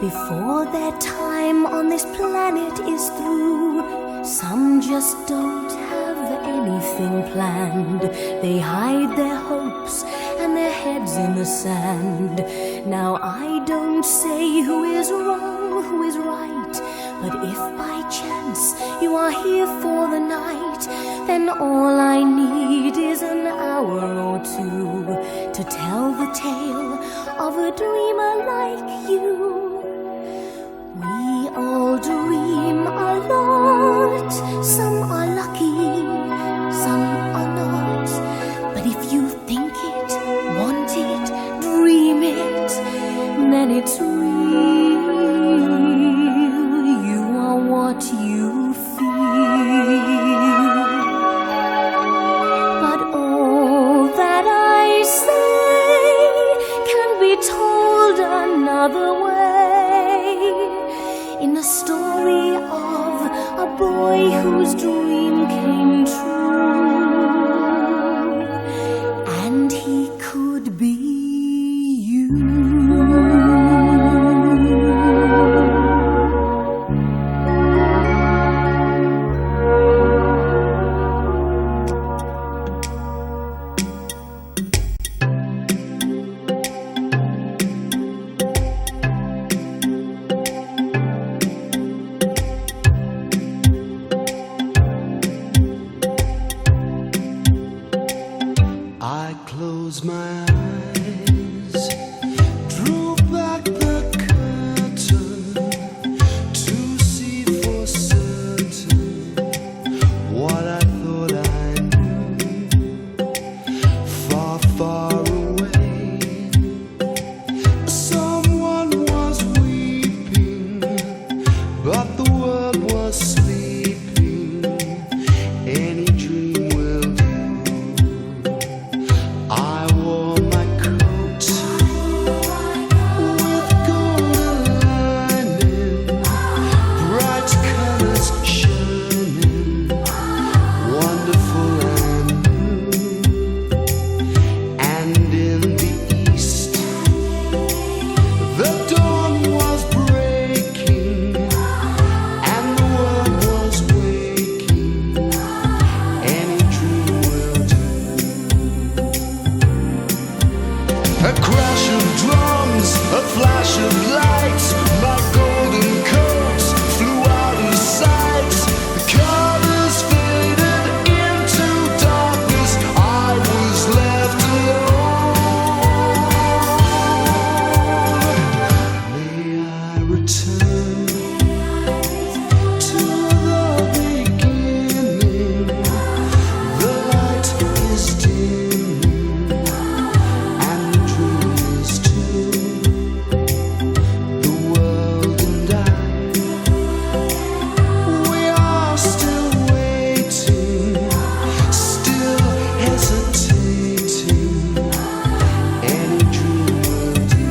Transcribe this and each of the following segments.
before their time on this planet is through. Some just don't have anything planned. They hide their hopes and their heads in the sand. Now I don't say who is wrong, who is right, but if by chance you are here for the night, then all I need is an hour or two to tell the tale of a dreamer like you. We all dream a lot. Some are lucky, some are not. But if you think it, want it, dream it, then it's real. You are what you feel. But all that I say can be told another way, in the story of a boy whose dream came true, and he could be you. I close my eyes, drew back the curtain to see for certain what I thought I knew. Far, far away, someone was weeping, but the world was sleeping. Any dream will do. I wore my coat with golden lining, bright colors shining, wonderful and new. And in the east, the dawn was breaking, and the world was waking. Any dream will do. A crash of drums, a flash of lights, my golden coat flew out of sight. The colors faded into darkness, I was left alone. May I return to the beginning? The light is dimming, and the dream is too. The world and I, we are still waiting, still hesitating. Any dream will do.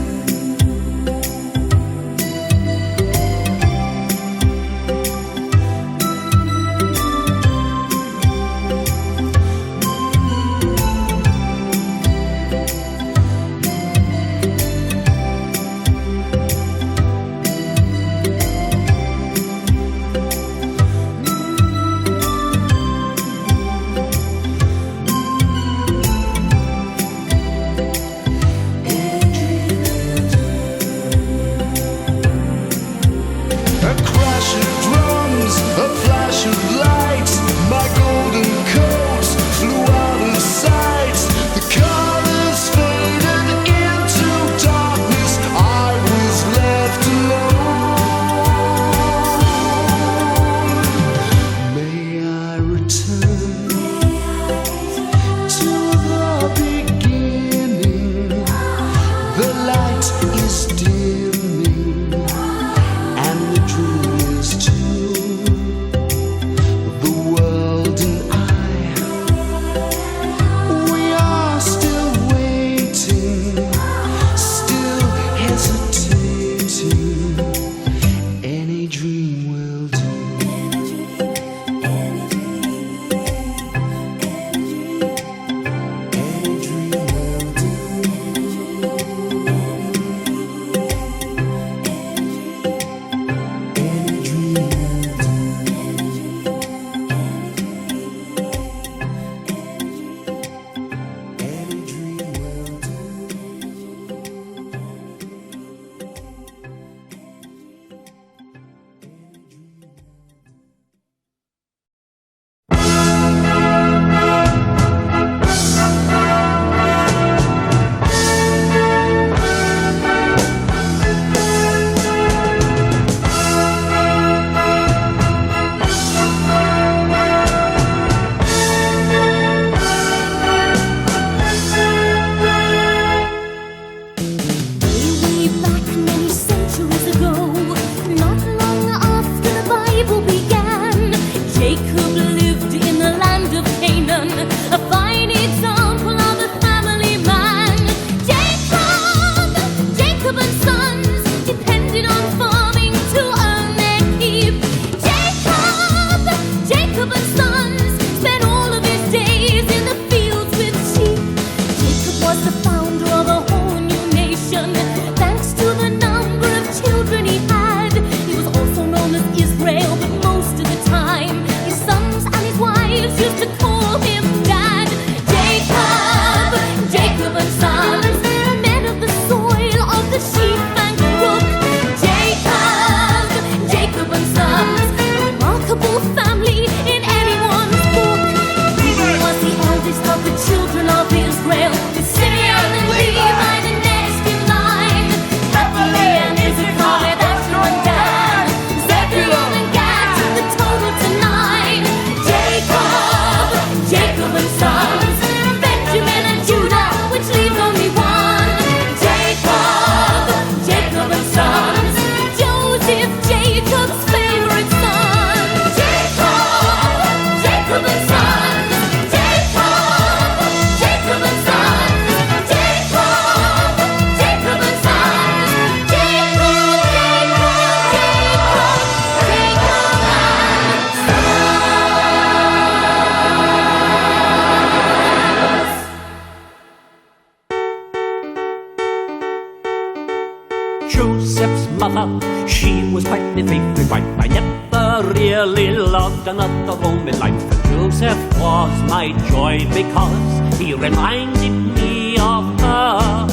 was quite the favorite wife. I never really loved another woman life. And Joseph was my joy because he reminded me of her.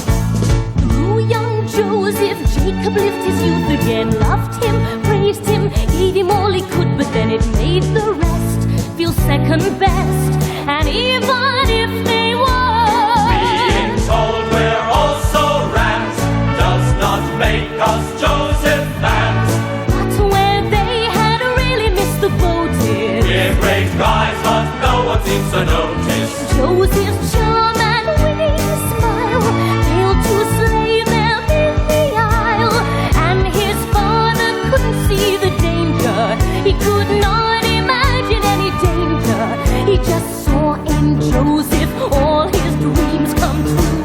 Through young Joseph, Jacob lived his youth again, loved him, praised him, gave him all he could, but then it made the rest feel second best. And even if they were being told we're also rams does not make us Joseph fans. but where they had really missed the boat is We're great guys, but no one seems to notice. Joseph's charm and winning smile failed to slay them in the aisle, and his father couldn't see the danger. He could not imagine any danger. He just saw in Joseph all his dreams come true.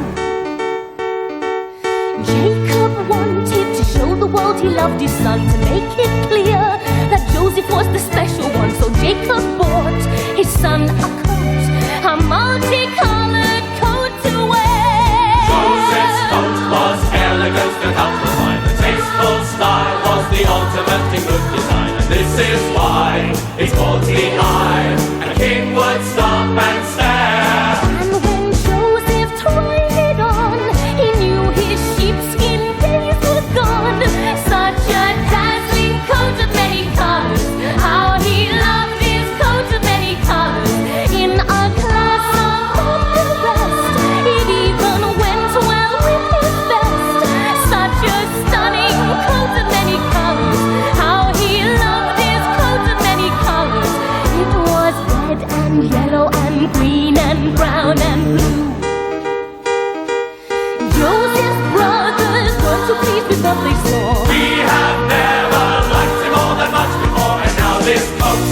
Jacob wanted to show the world he loved his son, to make it clear that Joseph was the special one. So Jacob bought his son a coat, a multicolored coat to wear. Joseph's coat was elegant and helpful fine. The tasteful style was the ultimate in good design. And this is why it's called the Eye. And a king would stop and stare. And when Joseph tried it on, he knew his sheepskin days were gone. Such a dazzling coat of many colors, how he loved his coat of many colors. In a class above the rest, it even went well with his vest. Such a stunning coat of many colors, how he loved his coat of many colors. It was red and yellow and green and brown and blue. Joseph's brothers were too pleased with what they saw. We have never liked him all that much before. And now this coat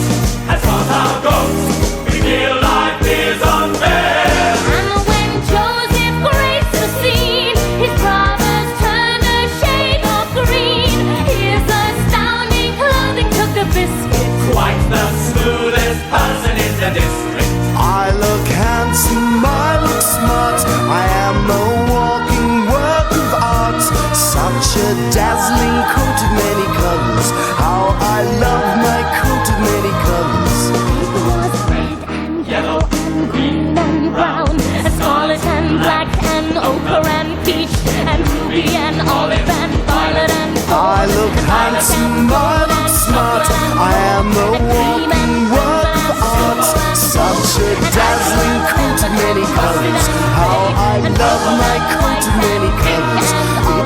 has got our goats. We feel like it's unfair. And when Joseph graced the scene, his brothers turned a shade of green. His astounding clothing took a biscuit. Quite the smoothest person in the district. I look handsome, I look smart, I am a walking work of art. Such a dazzling coat of many colors, how I love my coat of many colors. It was red and yellow and green and brown, and scarlet and black and ochre and peach and ruby and olive and violet and gold. I look handsome, I look smart, I am a walking work of art. Such a dazzling coat of many colors, how I love my coat of many colors.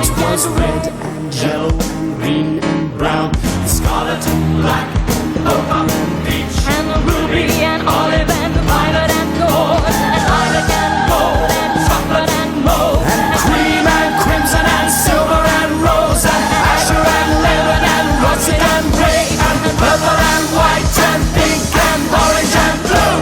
It was red and yellow and green and brown, Scarlet and black, ochre and peach, and ruby and olive and violet and gold, and lilac and gold and chocolate and mauve, and cream and crimson and silver and rose and azure and lemon and russet and gray and purple and white and pink and orange and blue.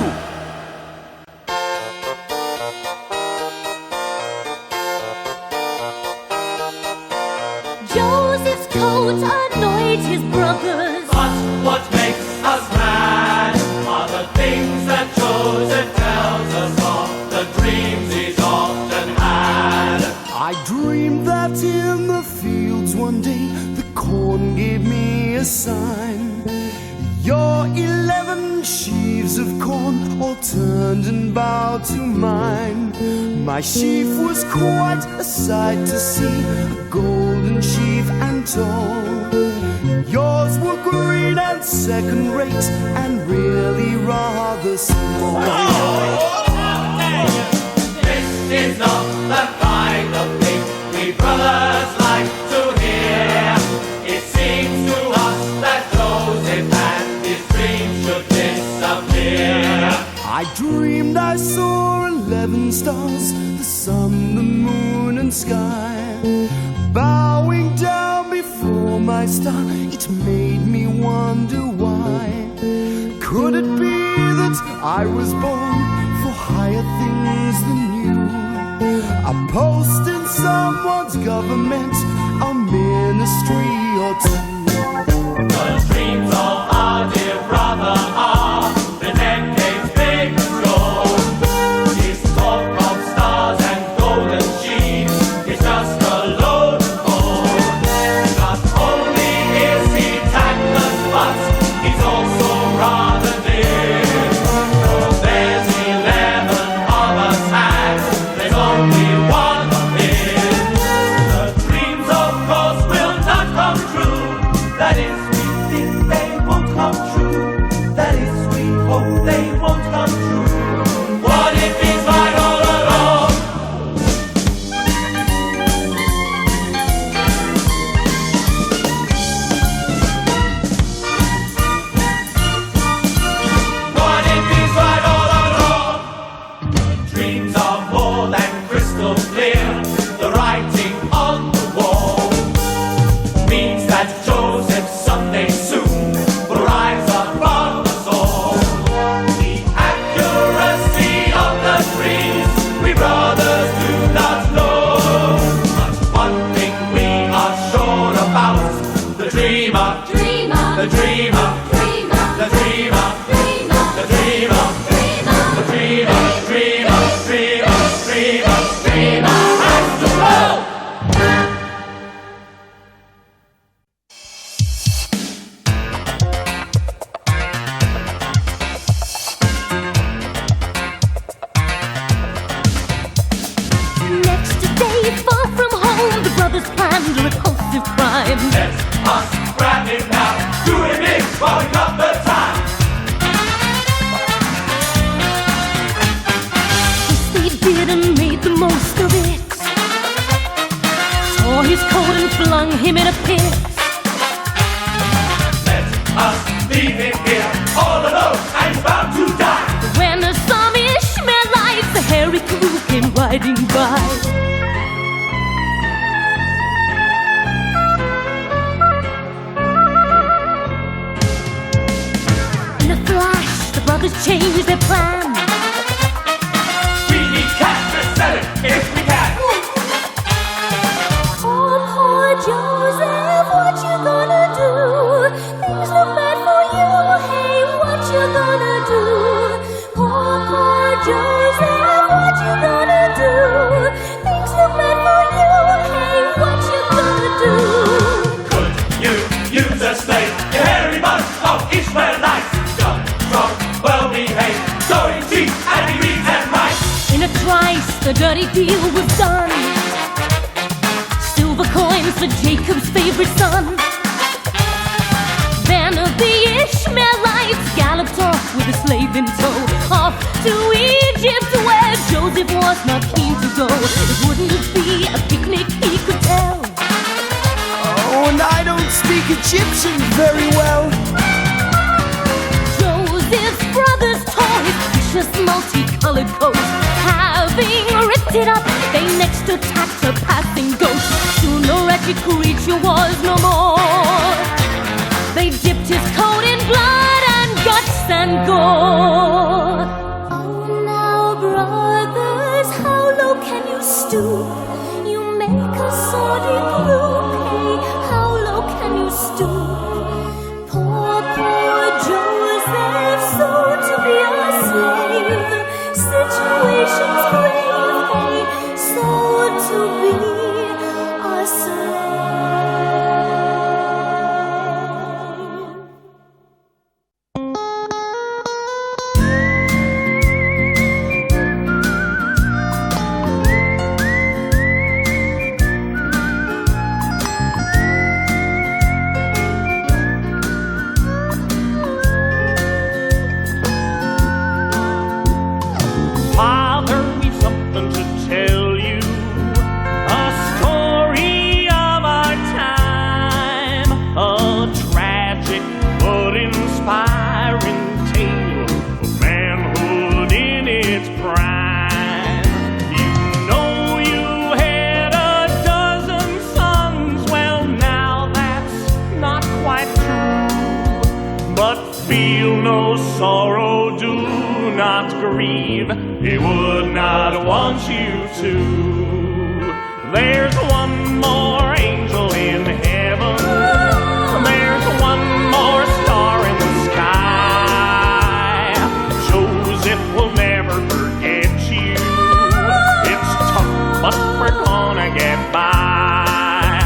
Joseph's coat annoyed his brothers. But what makes us mad are the things that Joseph tells us of, the dreams he's often had. I dreamed that in the fields one day the corn gave me a sign. Your 11 sheaves of corn all turned and bowed to mine. My sheaf was quite a sight to see, a golden sheaf and tall. Yours were green and second rate and really rather small. This is not the kind of thing we brothers like to hear. It seems to us that Joseph and his dreams should disappear. I dreamed I saw 11 stars, the sun, the moon and sky, bowing down before my star. It made me wonder why. Could it be that I was born for higher things than you? A post in someone's government, a ministry or two. The dreams of our dear brother are the decades big and strong. His talk of stars and golden sheets is just a load of gold. Not only is dreamer, dreamer, the dreamer, dreamer, the dreamer, dreamer, the dreamer, dreamer, the dreamer, dreamer, dreamer, dreamer, dreamer has to go. Next day, far from home, the brothers planned a repulsive crime. Let's us grab him now, do him big while we got the time. Yes, they did and made the most of it. Tore his coat and flung him in a pit. Let us leave him here all alone and he's bound to die. When some Ishmaelites, the hairy crew came riding by. In a flash, the brothers changed their plan. We need cash to sell it if we can. Oh, poor Joseph, what you gonna do? Things look bad for you, hey, what you gonna do? Poor Joseph, what you gonna do? Things look bad for you, hey, what you gonna do? Could you use a slave, you hairy bunch of Ishmaelites? Young, strong, well-behaved, sowing teeth and he reads and writes. In a trice, the dirty deal was done. Silver coins for Jacob's favorite son. Then the Ishmaelites galloped off with a slave in tow, off to Egypt where Joseph was not keen to go. It wouldn't be a picnic, he could tell. Oh, and I don't speak Egyptian very well. Joseph's brothers tore his precious multicolored coat. Having ripped it up, they next attacked a passing ghost. Soon the wretched creature was no more. They dipped his coat in blood and guts and gore. Oh, now, brothers, how low can you stoop? You make a sordid group. Hey, how low can you stoop? Poor Joseph, soon to be a slave. Situation's grave. Hey, soon to be a slave. Father, we've something to tell you, a story of our time, a tragic but inspiring tale of manhood in its prime. You know you had a dozen sons, well now that's not quite true, but feel no sorrow, do not grieve, he would not want you to. There's one more angel in heaven, there's one more star in the sky. Joseph will never forget you, it's tough but we're gonna get by.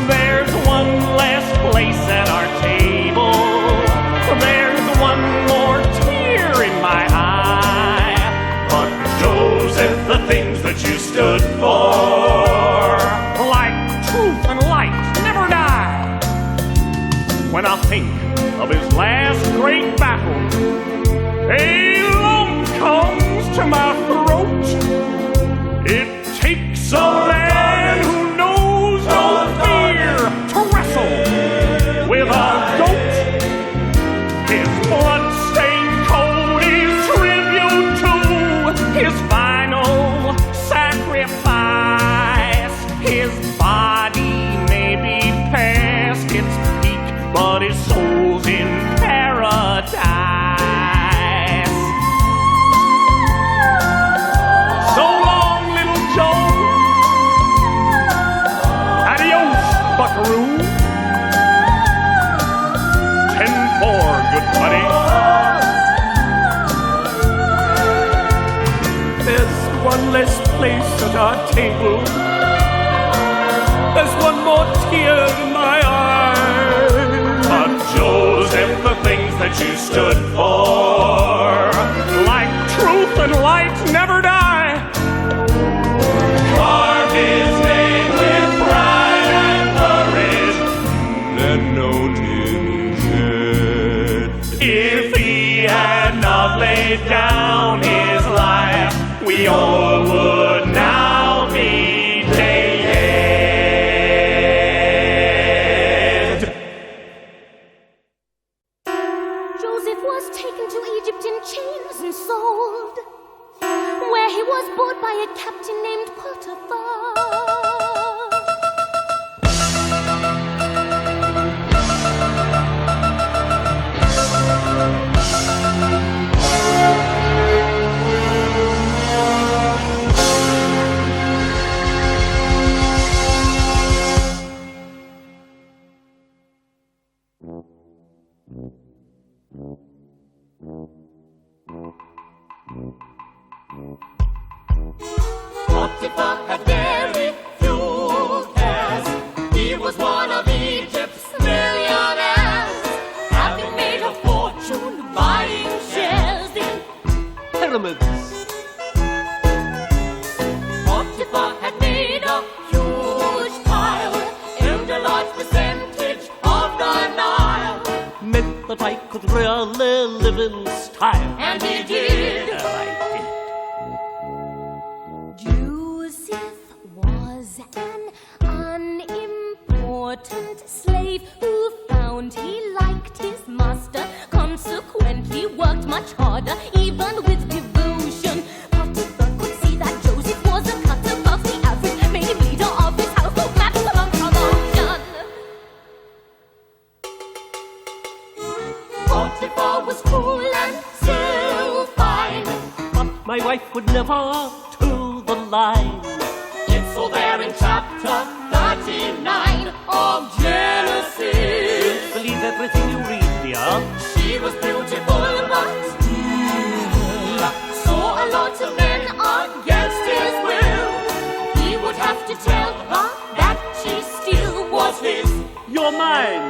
There's one less place at our table, there's one more tear in my eye, but Joseph, the things that you stood for, like truth and light, never die. When I think of his last great battle, a lump comes to my throat. It takes a man who knows no fear to wrestle with a goat. His blood-stained coat is tribute to his final sacrifice. His body may be past its peak, but his soul's in paradise. So long, little Joe. Adios, buckaroo. place at our table. There's one more tear in my eye. But Joseph, the things that you stood for, like truth and light, never die. Carve his name with pride and courage, then note him shed. If he had not laid down his life, we all would now be dead. Joseph was taken to Egypt in chains and sold, where he was bought by a captain named Potiphar. Potiphar had very few cares. He was one of Egypt's millionaires, having made a fortune buying shares in Pyramids. Potiphar had made a huge pile, earned a large percentage of the Nile, Meant that I could really live in style. and he did. I did. Joseph was an unimportant slave who found he liked his master, consequently worked much harder, even with devotion. Potiphar could see that Joseph was a cut above the average, made him leader of his household, maximum promotion. Potiphar was cool and so fine. But my wife would never toe the line. It's all there in chapter 39 of Genesis. Believe everything you read, dear. She was beautiful but evil, saw a lot of men against his will. He would have to tell her that she still was his. You're mine.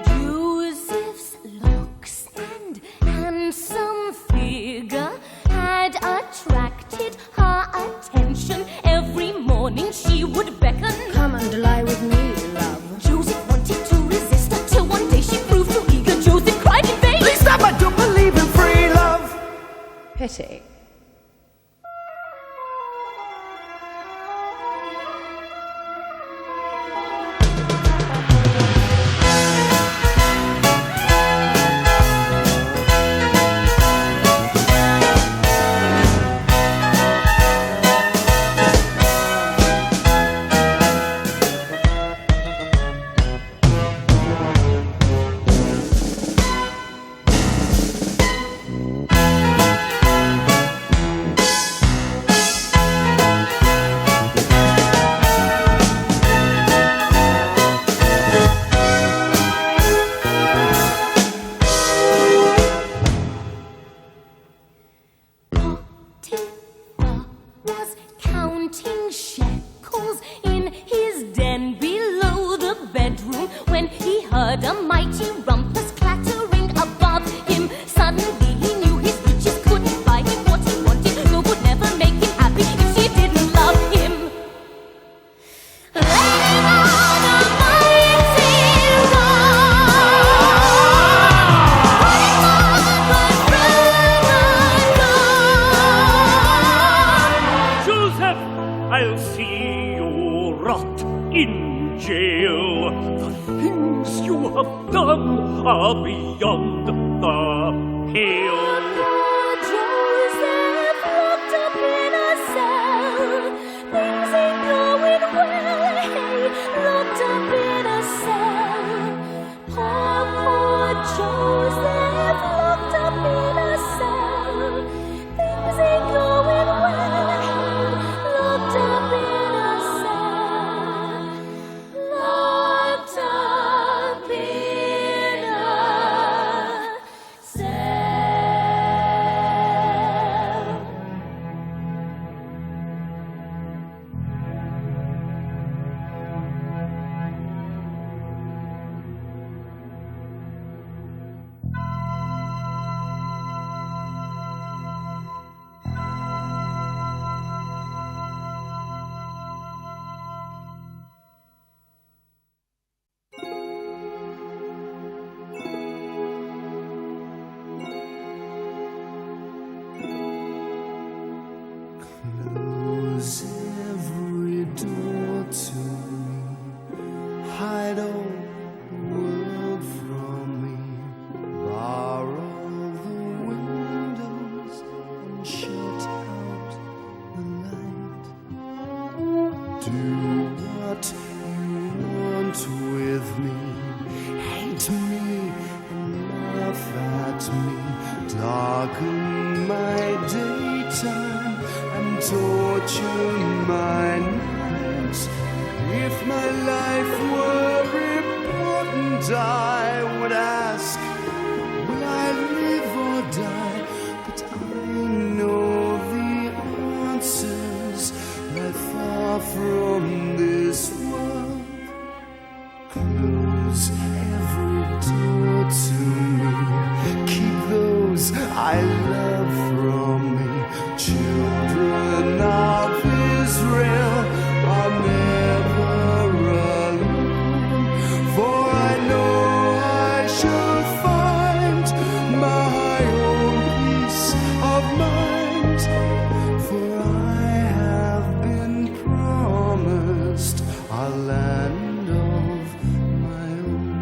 Joseph's looks and handsome figure had attracted her attention. Every morning she would beckon. Come and lie with me, love. Joseph wanted to resist her till one day she proved too eager. Joseph cried in vain. Please stop, I don't believe in free love. Pity. Potiphar was counting shekels in his den below the bedroom when he heard a mighty rumpus clattering above him. Suddenly he knew his riches couldn't buy him what he wanted, nor would never make him happy if she didn't love him. Laying on a mighty Joseph, I'll see you rot in jail. The things you have done are beyond the pale. Joseph locked up in a cell. Things ain't going well. Hey, locked up in a cell. Poor Joseph locked up in a cell. Things ain't going well. Hey, locked up in a cell. Locked up in a cell. haunt me, darken my daytime, and torture my nights. If my life were important, I would ask, will I live or die? But I know the answers lie far from this world. Close every door to me, keep those I love from me. Children of Israel are never alone, for I know I shall find my own peace of mind, for I have been promised a land of my own.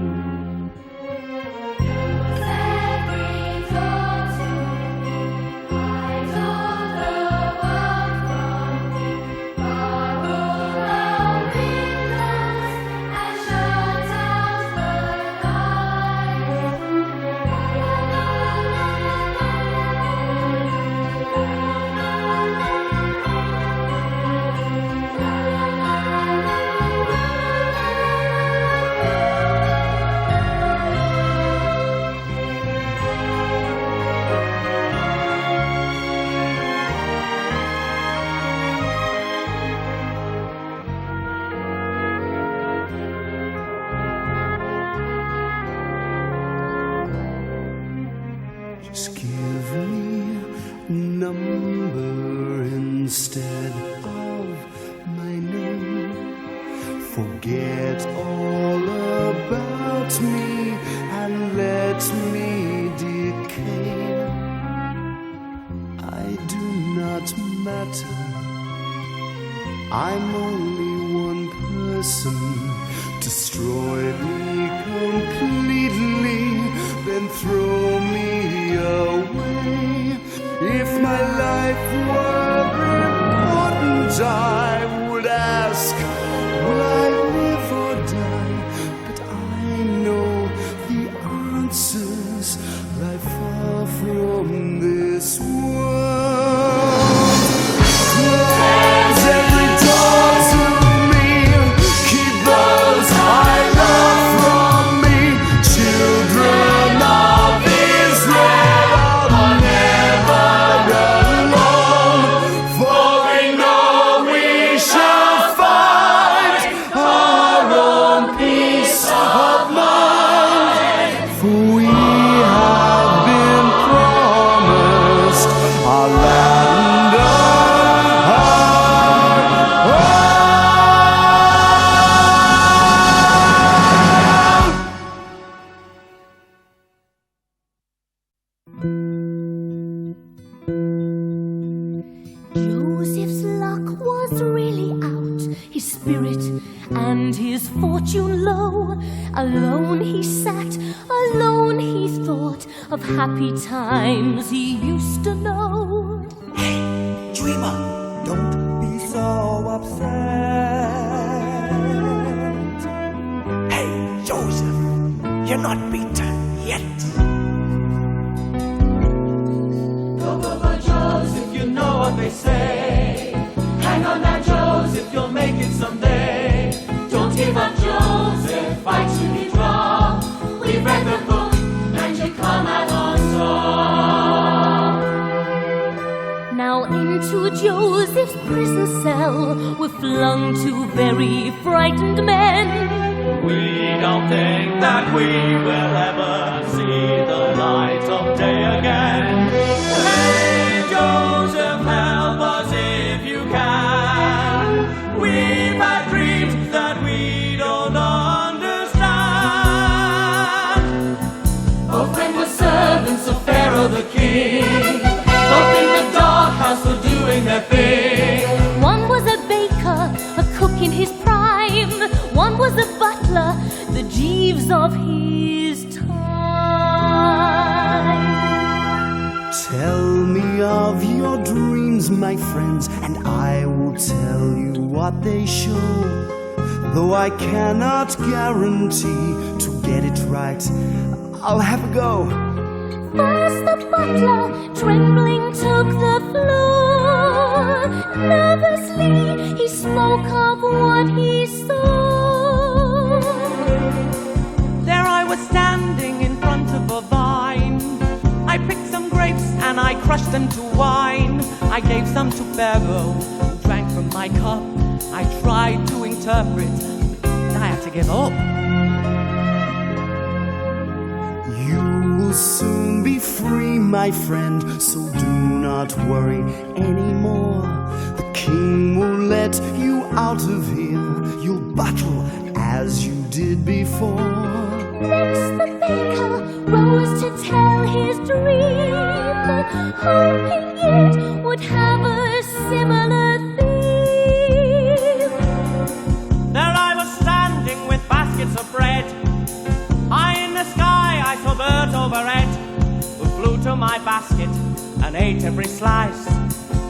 Just give me a number instead of my name. Forget all about me and let me decay. I do not matter. I'm only one person. Destroy me completely, then throw me away. If my life were important, I would ask, will I live or die? But I know the answers lie far from this world. Close every door to me, keep those I love from me. Children of Israel are never alone, for we know we shall find our own peace of mind. For we have been promised a land of Joseph's luck was really out, his spirit and his fortune low. Alone he sat, alone he thought of happy times he used to know. Dreamer, don't be so upset. Hey, Joseph, you're not beaten yet. Go, go, go, Joseph, you know what they say. Hang on now, Joseph, you'll make it someday. Don't give up, Joseph, fight till you drop. We've read the book, and you come out on top. Now into Joseph's prison cell were flung two very frightened men. We don't think that we will ever see the light of day again. Hey, Joseph, help us if you can. We've had dreams that we don't understand. Both men were servants of Pharaoh the king. Both in the dark house were doing their thing. One was a baker, a cook in his prime. One was a butler, the Jeeves of his time. Tell me of your dreams, my friends, and I will tell you what they show. Though I cannot guarantee to get it right, I'll have a go. First the butler, trembling, took the floor. Nervously, he spoke of what he saw. There I was standing in front of a vine. I picked some grapes and I crushed them to wine. I gave some to Pharaoh, who drank from my cup. I tried to interpret, but I had to give up. You will soon be free, my friend, so do not worry anymore. The king will let you out of here. You'll battle as you did before. Next the baker rose to tell his dream, hoping it would have a similar theme. There I was standing with baskets of bread. High in the sky I saw birds overhead, who flew to my basket and ate every slice.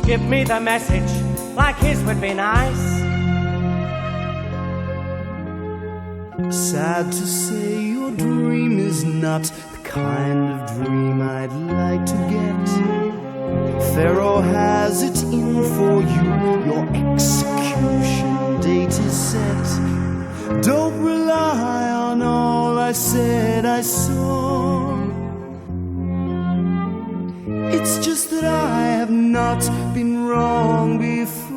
Give me the message, like his would be nice. Sad to say, your dream is not the kind of dream I'd like to get. Pharaoh has it in for you, your execution date is set. Don't rely on all I said I saw. It's just that I have not been wrong before.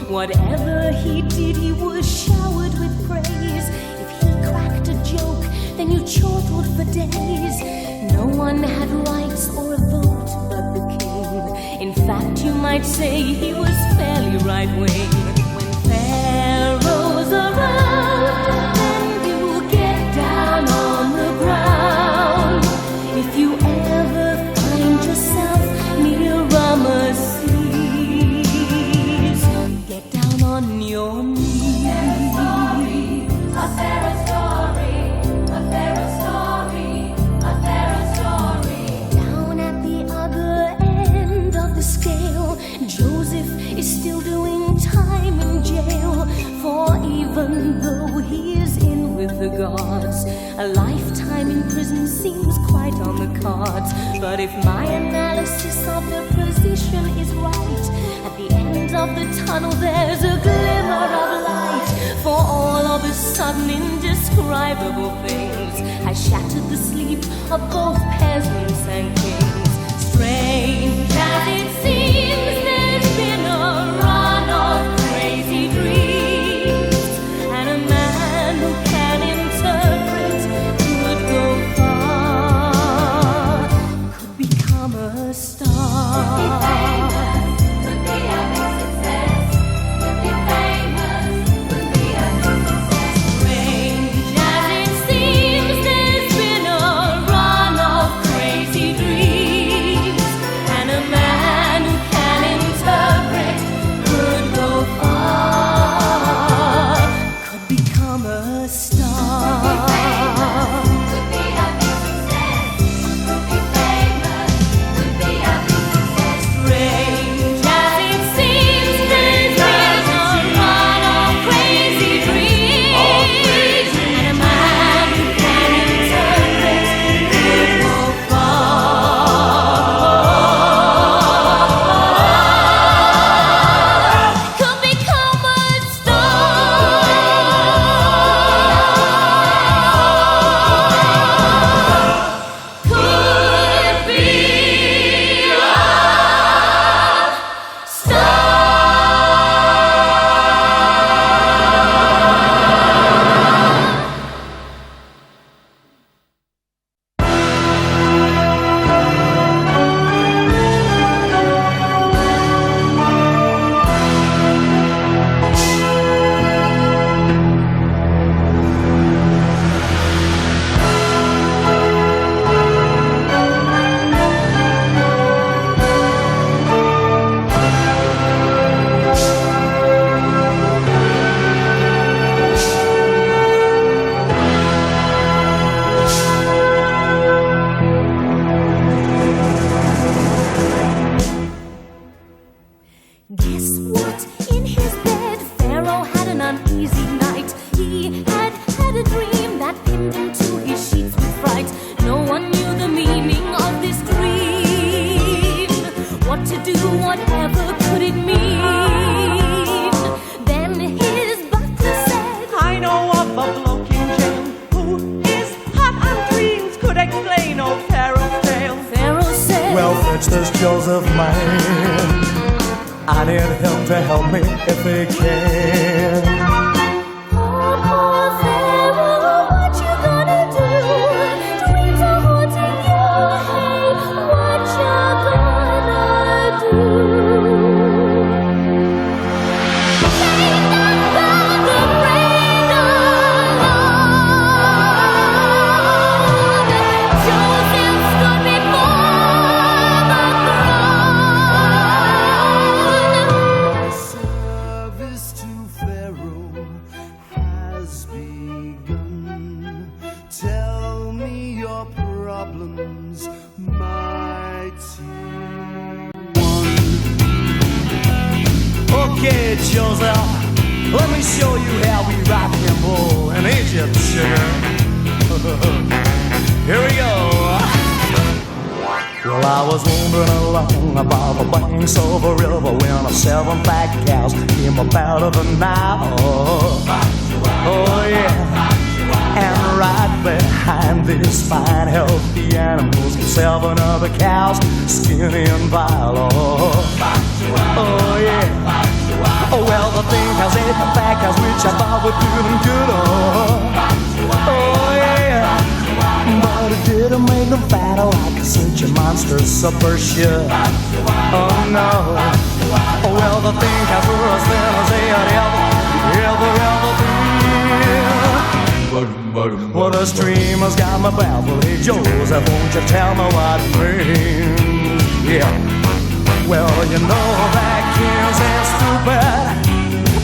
Whatever he did, he was showered with praise. If he cracked a joke, then you chortled for days. No one had rights or a vote but the king. In fact, you might say he was fairly right-wing. When Pharaoh's around, then you get down on the ground. If you ever find yourself near Ramesses, get down on your knees. A Pharaoh story, a Pharaoh story, a Pharaoh story. Down at the other end of the scale, Joseph is still doing time in jail. For even though he is in with the gods, a lifetime in prison prison seems quite on the cards. But if my analysis of the position is right, at the end of the tunnel there's a glimmer of light. For all of a sudden indescribable things has shattered the sleep of both peasants and kings. Strange as it seems, there's been a run of crazy dreams, and a man who can interpret could go far, could become a star. Could be a big success. Could be famous. Could be a big success. Strange as it seems, there's been a run of crazy dreams, and a man who can interpret could go far, could become a star. Could be a big success. Could be famous. Could be a big success. Strange as it seems, there's been a run of crazy dreams, and a man who can interpret could go far, could become a star. Could be a star. Guess what? In his bed, Pharaoh had an uneasy night. He had a dream that pinned him to his sheets with fright. No one knew the meaning of this dream. What to do, whatever could it mean? Then his butler said, I know of a bloke in jail who is hot on dreams, could explain old Pharaoh's tale. Pharaoh said, Well, fetch this Joseph man. I need him to help me if he can. oh, poor Pharaoh, what you gonna do? Dreams are haunting your head. What you gonna do? Take that bag of rain along. Joseph stood before the throne. Service to Pharaoh has begun. Tell me your problems, mighty one. Okay, Joseph, let me show you how we rock and roll in Egypt, sugar. Here we go. Well, I was wandering along about the banks of a river when 7 fat cows came up out of the Nile. Oh yeah. And right behind these fine healthy animals, 7 other cows, skinny and vile. Oh yeah. Oh well, the thing has ate the fat cows, which I thought would do them good. Oh yeah. But it didn't make them fatter like such a monster supper should. Oh no. Oh well, the thing has were as thin as they had ever been. Well, the stream has got my baffled. Hey, Joseph, won't you tell me what it means? Yeah. Well, you know that kings ain't stupid.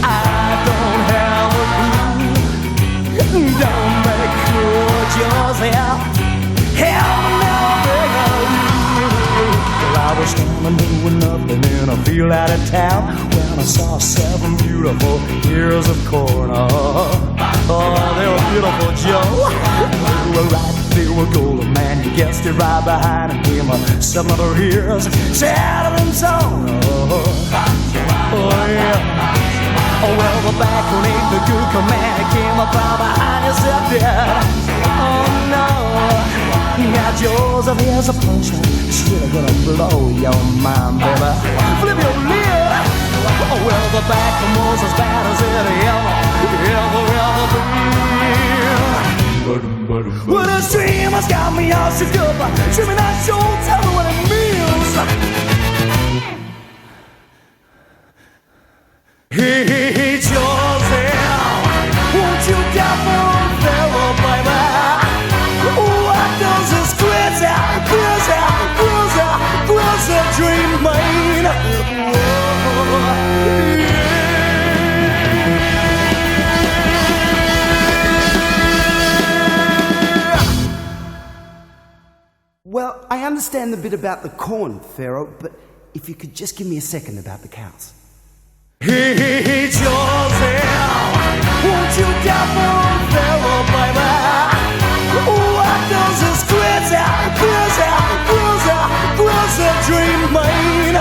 I don't have a clue. Don't make cruel Joseph. Hell no, beg of you. Well, I was standing doing nothing in a field out of town when I saw 7 beautiful ears of corn. Oh, they were beautiful, Joe. They were right, they were golden, man. You guessed it, right behind him. Some other years, Saturn song. Oh, yeah. Oh, well, the back one ain't the good command. It came up from behind you, said that. Oh, no. Yeah, Joseph, here's a punchline. It's really gonna blow your mind, baby. Flip your lid. Oh, well, the back one was as bad as it ever been. Well, this dream has got me all shook up. Dreaming I sure tell me what it means. Hey, Joseph, won't you get more fellow, baby? What does this crazy dream mean? Well, I understand the bit about the corn, Pharaoh, but if you could just give me a second about the cows. Hey, Joseph, won't you get more fellow, baby? What does this crazy dream mean?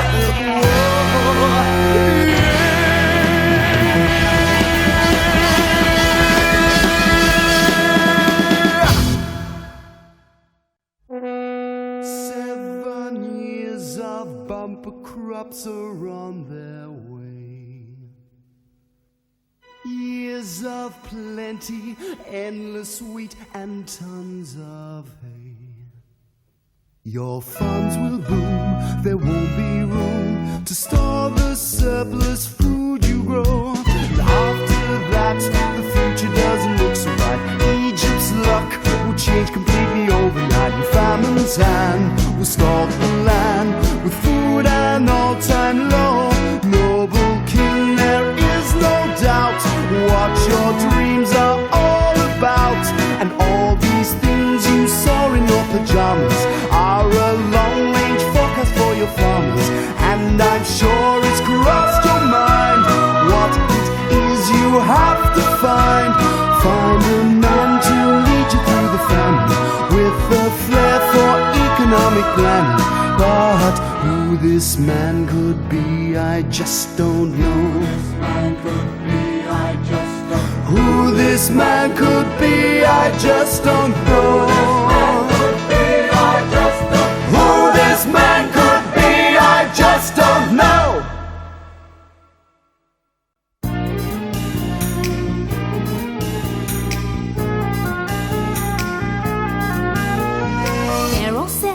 Bumper crops are on their way. Years of plenty, endless wheat and tons of hay. Your farms will boom, there won't be room to store the surplus food you grow. And after that, the future doesn't look so bright. Egypt's luck will change completely overnight. And famine's hand will stalk the land with food and all-time low. Noble king, there is no doubt what your dreams are all about. And all these things you saw in your pajamas are a long-range forecast for your farmers. And I'm sure it's crossed your mind what it is you have to find. Find a man to lead you through the famine with a flair for economic planning. But who this man could be, I just don't know. Who this man could be, I just don't know. Who this man could be, I just don't know.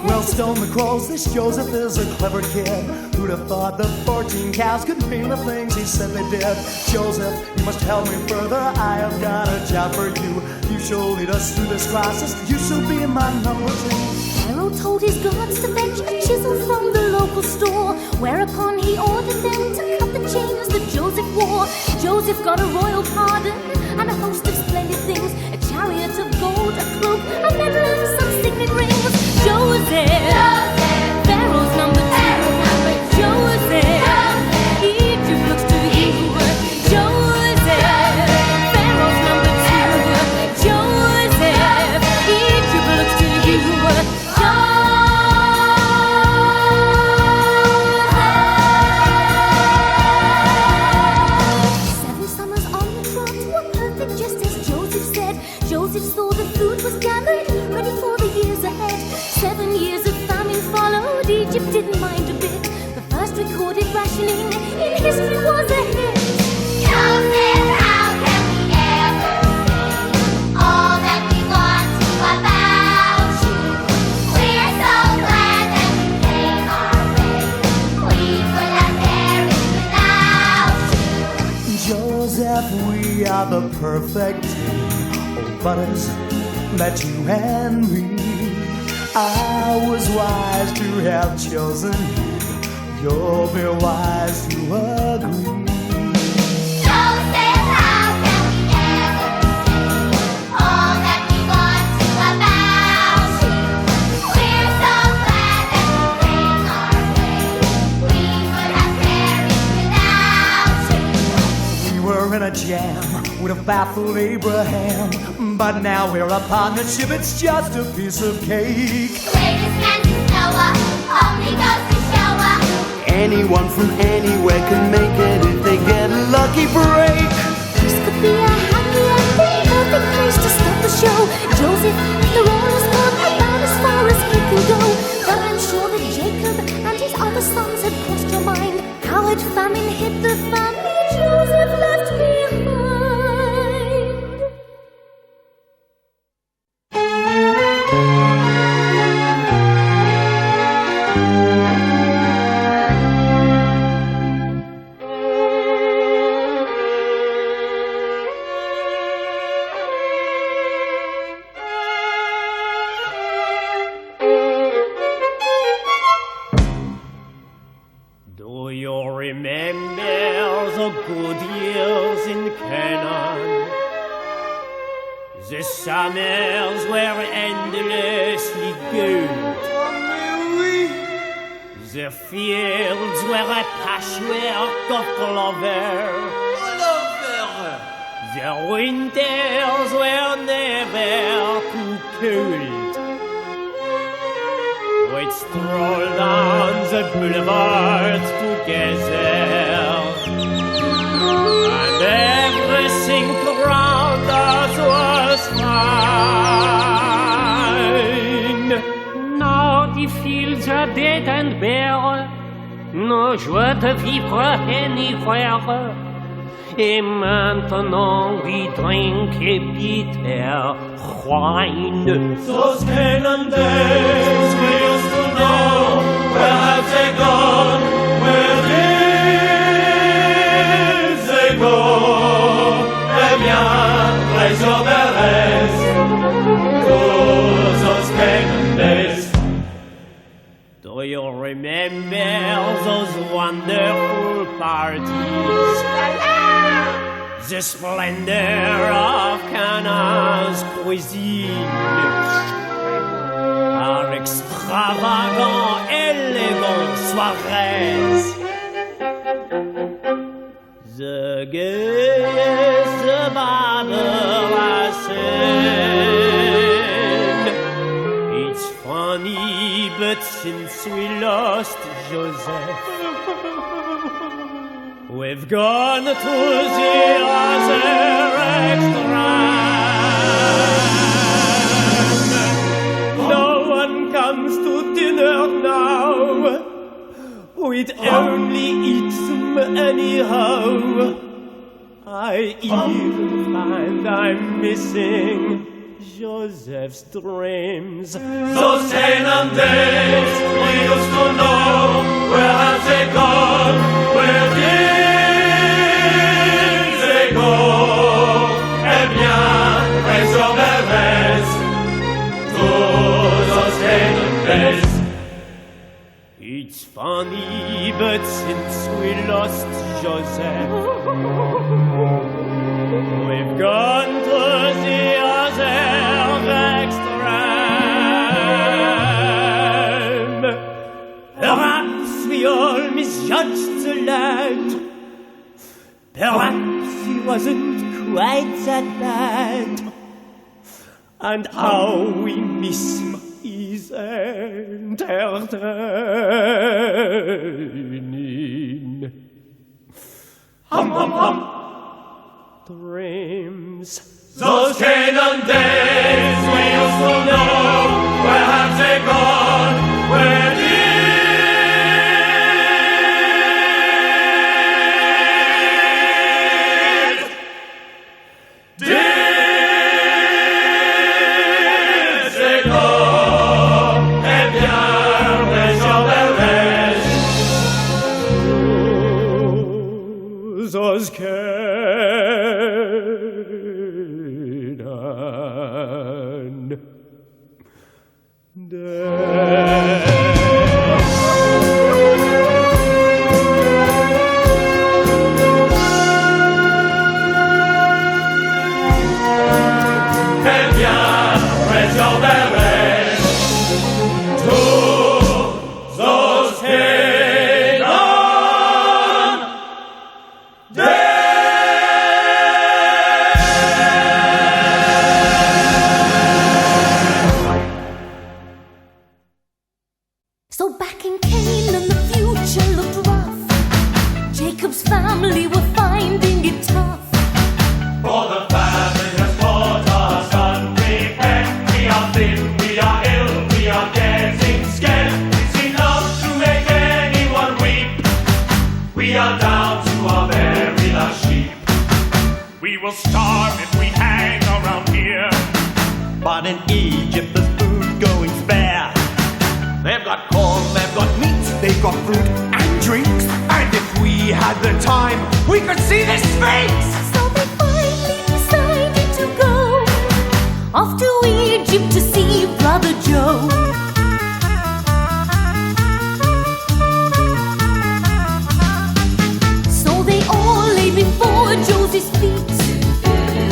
Well, stone the crows, this Joseph is a clever kid. Who'd have thought the 14 cows could mean the things he said they did? Joseph, you must help me further, I have got a job for you. You shall lead us through this crisis, you shall be my number 2. Pharaoh told his guards to fetch a chisel from the local store, whereupon he ordered them to cut the chains that Joseph wore. Joseph got a royal pardon and a host of splendid things, a chariot of gold, a cloak, and then some signet rings. Joseph, Pharaoh's number 2. Joseph, Egypt looks to you. Joseph, Pharaoh's number 2. Joseph, Egypt looks to you. Joseph. 7 summers on the trot were perfect, just as Joseph said. Joseph saw the food was gathered, ready for the years ahead. 7 years of famine followed, Egypt didn't mind a bit. The first recorded rationing in history was a hit. Joseph, how can we ever say all that we want to about you? We're so glad that you came our way. We could have perished without you. Joseph, we are the perfect team. Oh, brothers, that you and me. I was wise to have chosen you. You'll be wise to agree. Joseph, how can we ever say all that we want to about you? We're so glad that you came our way. We would have perished without you. We were in a jam would have baffled Abraham. But now we're a partnership, it's just a piece of cake. Greatest man since Noah, only goes to show up. Anyone from anywhere can make it if they get a lucky break. This could be a happy ending, perfect place to stop the show. Joseph, the roll has gone about as far as he can go. But I'm sure that Jacob and his other sons had crossed your mind. How had famine hit the family Joseph left behind? Do you remember the good years in Canaan? The summers were endlessly good. The fields were a patchwork of clover. The winters were never too cold. We'd stroll down the boulevards together, and everything around us was fine. Now the fields are dead and bare, no joie de vivre anywhere. Et maintenant we drink a bitter wine. Those Canaan days we used to know, where have they gone? Where did they go? Eh bien, raise your berets to those Canaan days. Do you remember those wonderful parties? The splendor of Canaan's cuisine, our extravagant, elegant soirées, the gayest battle I seen. It's funny, but since we lost Joseph, we've gone to the other extreme. No one comes to dinner now. We'd only eat them anyhow. I even find I'm missing Joseph's dreams. Those Canaan days we used to know, where have they gone? Where did they go? Eh bien, raise your berets to those Canaan days. It's funny, but since we lost Joseph, we've gone to the other extreme. Perhaps we all misjudged the lad. Perhaps he wasn't quite that bad. And how we miss his entertaining. Hum, hum, hum. Dreams. Those Canaan days we used to know, where have they gone? Where did they go? Eh bien, raise your berets to those Canaan days. Eh bien, raise your berets to those Canaan days. So back in Canaan, the future looked rough. Jacob's family were finding it tough. For the famine has caught us unprepared. We are thin, we are ill, we are getting scared. It's enough to make anyone weep. We are down to our very last sheep. We will starve if we hang around here. But in Egypt there's food going spare. They've got corn, they've got meat, they've got fruit and drinks. And if we had the time, we could see the Sphinx. So they finally decided to go off to Egypt to see Brother Joe. So they all lay before Joseph's feet.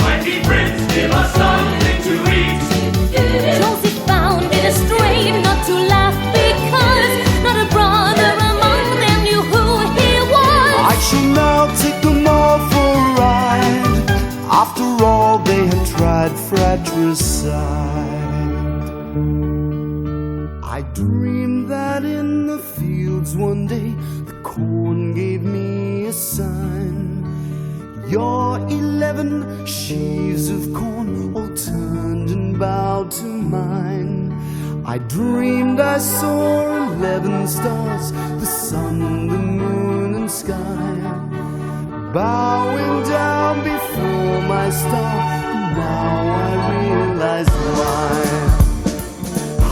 Mighty prince, give us something to eat. Joseph found it a strain not to laugh, because not a brother among them knew who he was. I shall now take them all for a ride. After all they had tried fratricide. I dreamed that in the fields one day the corn gave me a sign. Your 11 sheaves of corn all turned and bowed to mine. I dreamed I saw 11 stars, the sun, the moon and sky, bowing down before my star. And now I realize why.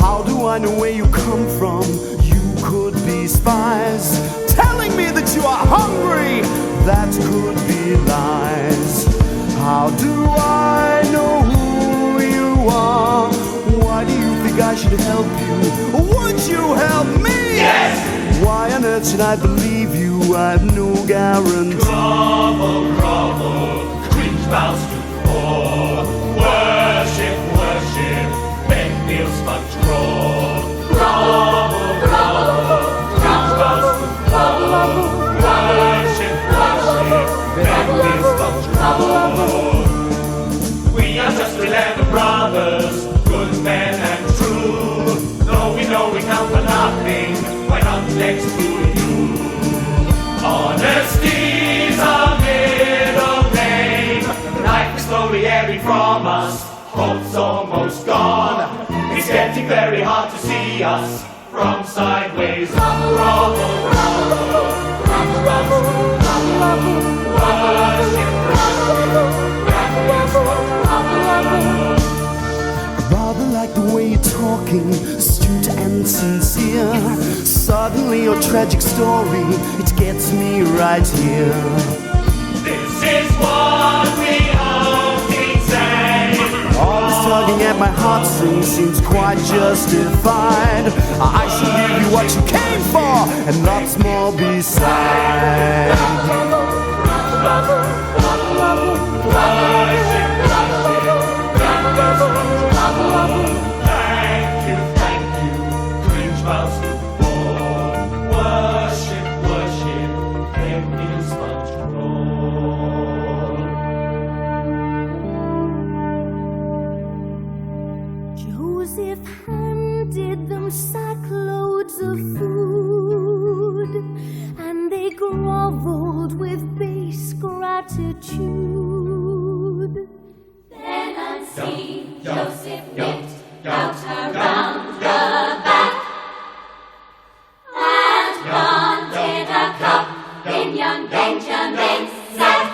How do I know where you come from? You could be spies telling me that you are hungry. That could be lies. How do I know who you are? Why do you think I should help you? Would you help me? Yes! Why on earth should I believe you? I've no guarantee. Grovel, grovel, cringe bows to fall. Worship, worship, beg kneel, sponge crawl. Grovel, grovel, cringe bows to fall. Worship, worship, beg kneel, sponge crawl. We are just 11 brothers, good men and true. Though we know we count for nothing, why not next to you? Honesty's our middle name. Life is slowly ebbing from us, hope's almost gone. It's getting very hard to see us from sideways. Grovel, grovel, grovel, grovel, worship, Rather like the way you're talking, astute and sincere. Suddenly your tragic story, it gets me right here. this is what we often say. All this tugging at my heartstrings seems quite justified. I shall give you what you came for, and lots more beside. Thank you, cringe bows to fall. Worship, worship, beg kneel, sponge crawl. Joseph handed them sackloads of food, and they groveled with base gratitude. Then unseen, Joseph nipped out around the back and planted a cup in young Benjamin's sack.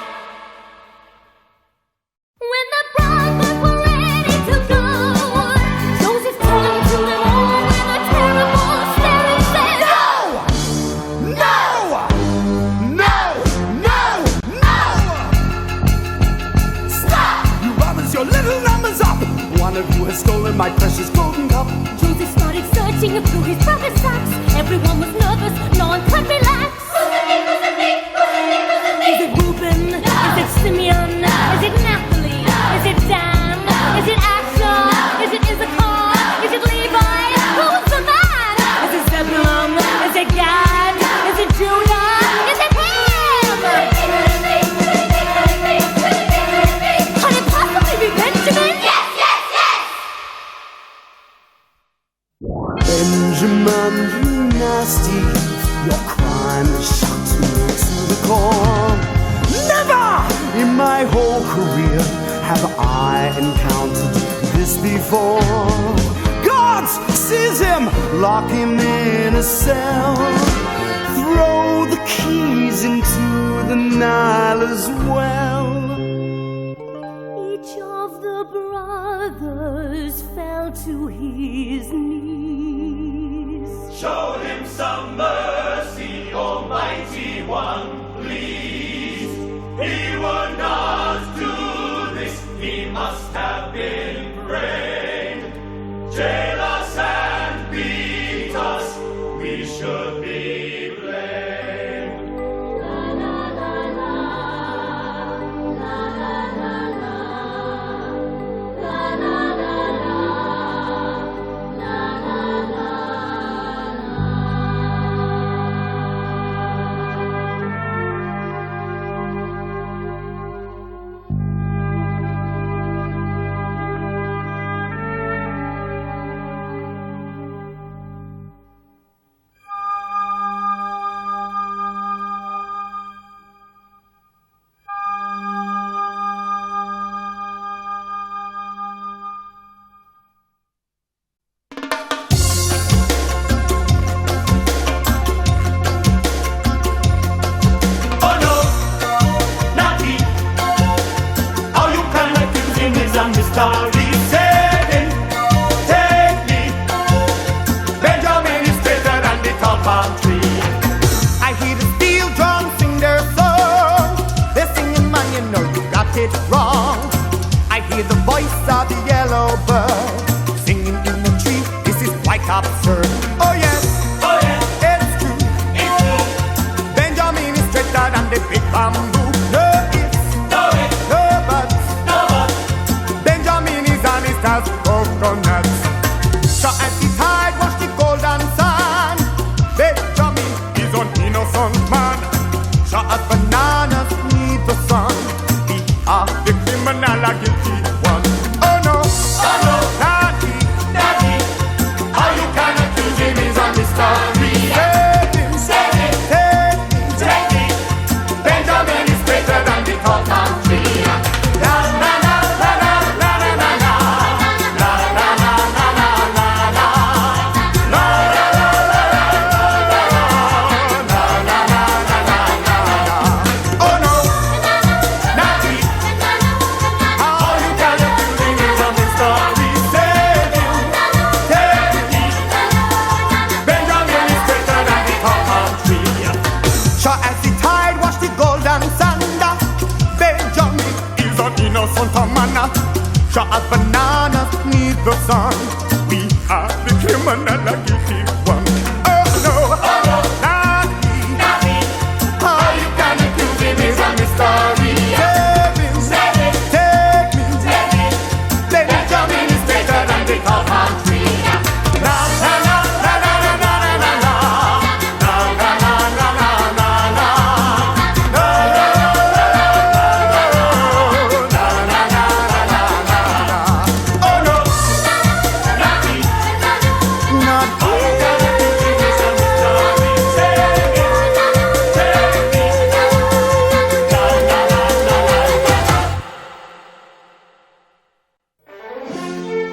When the brothers were ready to go, Joseph turned to them all with a terrible stare and said, No! No! No! No! Stop! You robbers, your little numbers up! One of you has stolen my precious golden cup. Joseph started searching through his brother's sacks. Everyone was nervous, no one could relax. Who's the thief? Who's the thief? Who's the thief? Who's the thief? Is it Reuben? Is it Simeon? Is it Naphtali? Is it Dan? Is it Asher? Is it Issachar? Is it Levi? Who's the man? Is it Zebulun? Is it Gad? Is it Judah? Is it him? Could it possibly be Benjamin? Yes, yes, yes! Benjamin, you nasty. Your crime shocks me to the core. Never in my whole career have I encountered this before. God seize him, lock him in a cell, throw the keys into the Nile as well. Each of the brothers fell to his knees. Show him some mercy, Almighty One, please. He would not do this, he must have been prayed. Jail us and beat us, we should be blamed. La la la la, la la la la, la la la la, la la la. Story saving, take me. Benjamin is greater than the top palm tree. I hear the steel drums sing their song. They're singing, man, you know you got it wrong. I hear the voice of the yellow bird singing in the tree. This is quite absurd. Oh yes, it's true. Benjamin is straighter than the big bamboo. No ifs, no buts. As coconuts. So as the tide wash the golden sand, Benjamin is an innocent man. So as bananas need the sun, we are the criminal and guilty one. Oh no, Daddy, how you can accuse him is a mystery. save him, Take me. Benjamin is greater than the top palm tree. So as bananas need the sun, we are the criminal and guilty one. Oh no, Daddy, how you can accuse him is a mystery. take me, Benjamin is greater than the top palm tree. na na na na na na na na na na na na na na na.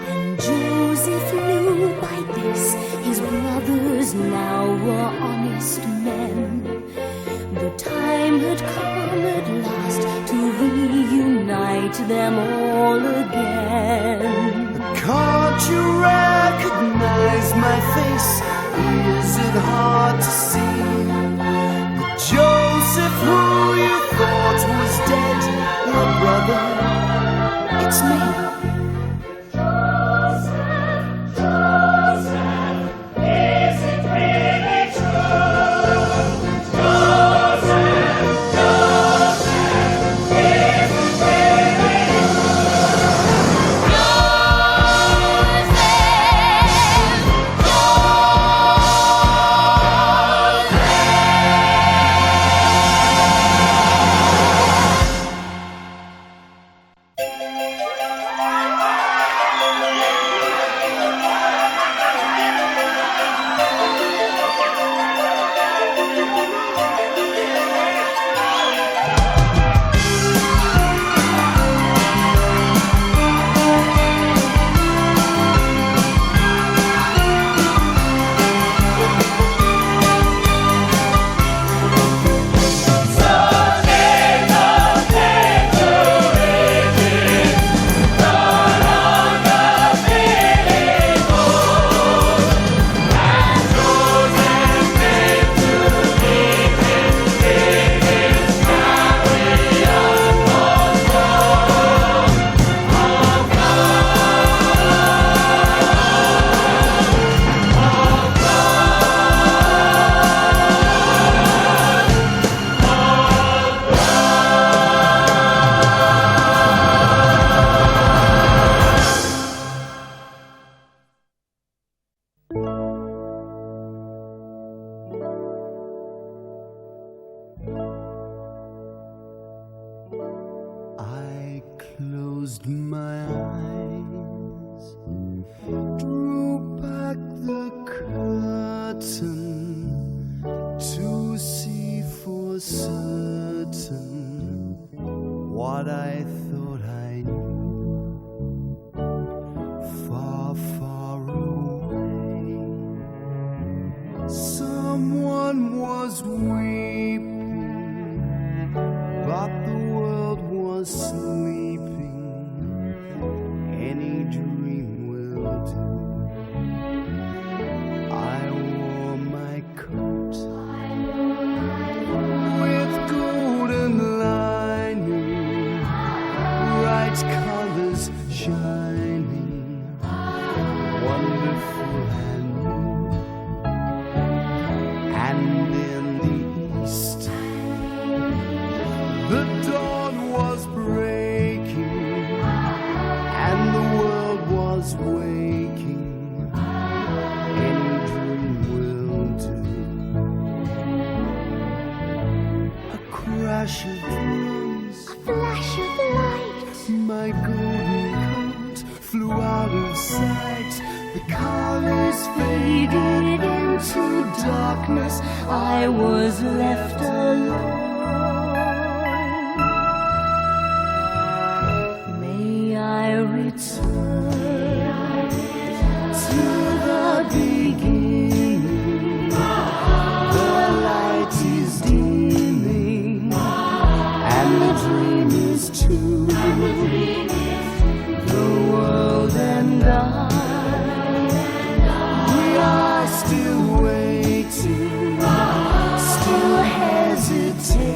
And Joseph knew by this his brothers now were honest men. The time had come at last to reunite them all again. Can't you recognize my face? Is it hard to see? The Joseph who you thought was dead, your brother, it's me. to see for certain what I thought I knew. Far, far away, someone was weeping, but the world was sleeping. Any dream will do. I wore my coat with golden lining, bright colors shining, wonderful and new. And in the east, the dawn was breaking, and the world was waking. Any dream will do. A crash of drums, A flash of light. my golden coat flew out of sight. The colors Faded into darkness. I was left alone. May I return to the beginning. The light is dimming, and the dream is too. The world and I, we are still waiting, still hesitating.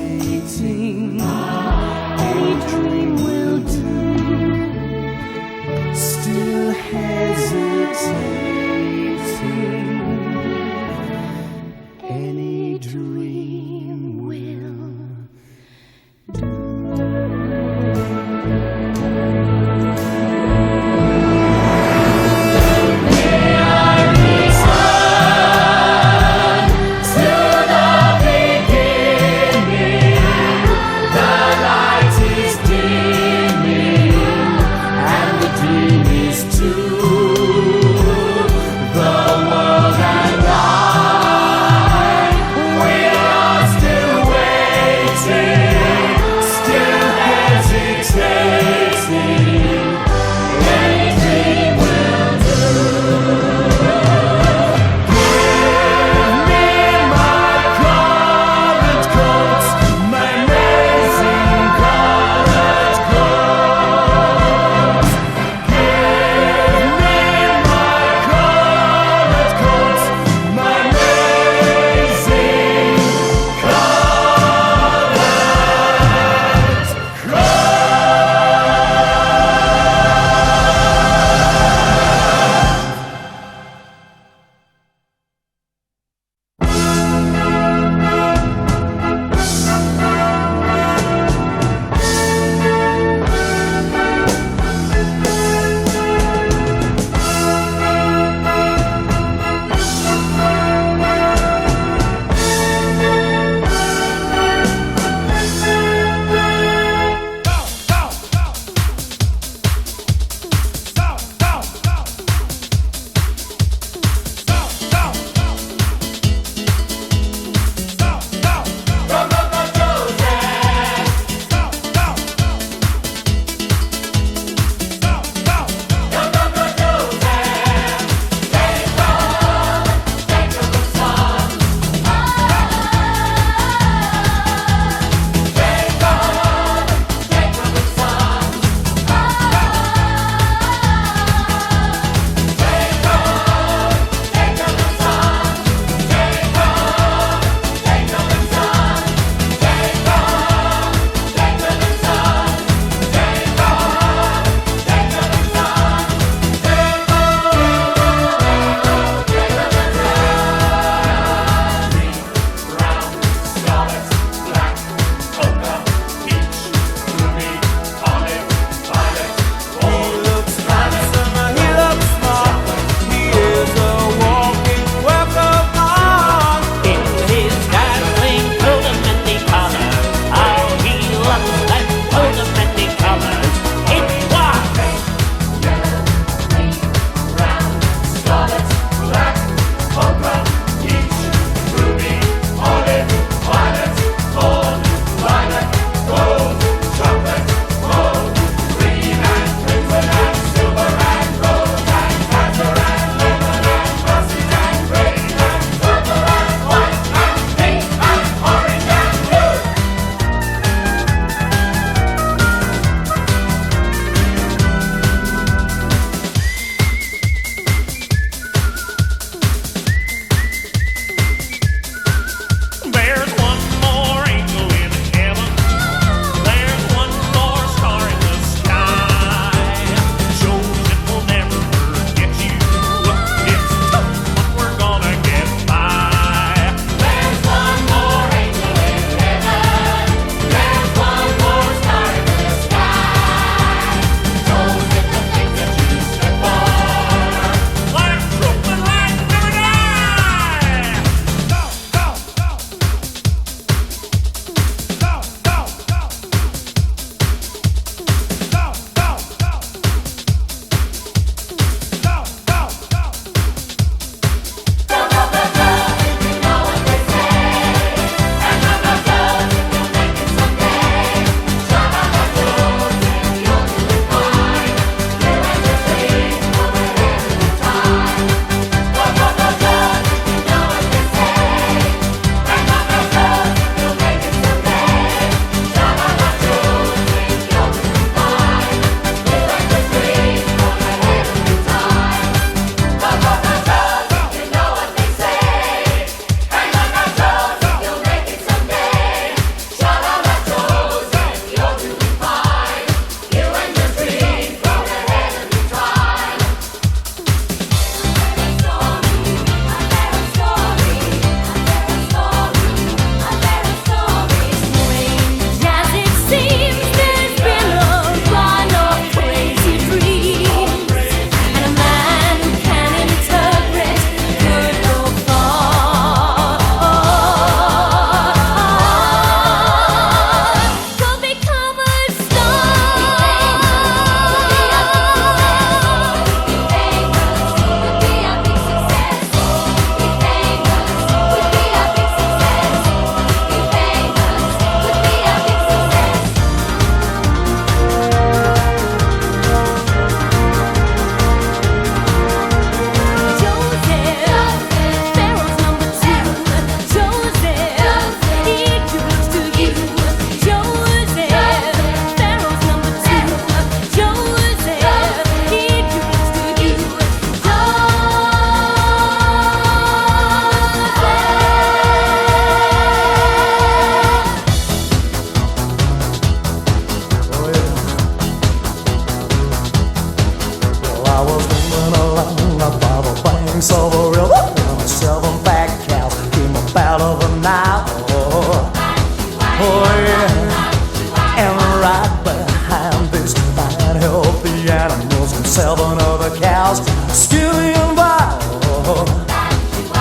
7 other cows, skinny and wild.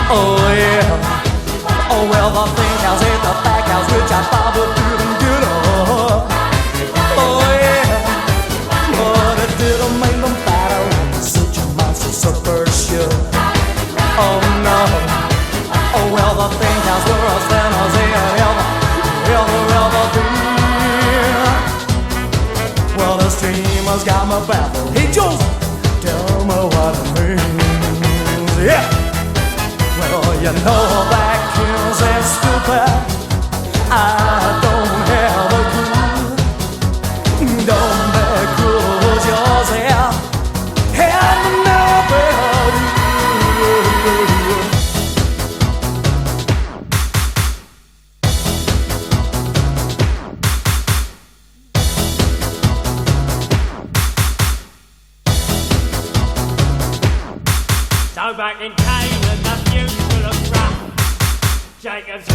Oh yeah. Oh well, the thin cows ate the fat cows, which I thought would do them good. Oh yeah. But it didn't make them fatter. Such a monster super sure. Oh no. Oh well, the thin cows were as thin as they had ever been. Well, the steamer's got me baffled. Hey Joseph, tell me what it means. Yeah. Well, you know vacuums are stupid. I don't have a clue. Don't be cruel, Joseph. And nobody. So back in Canaan, the future looks rough. Jacob's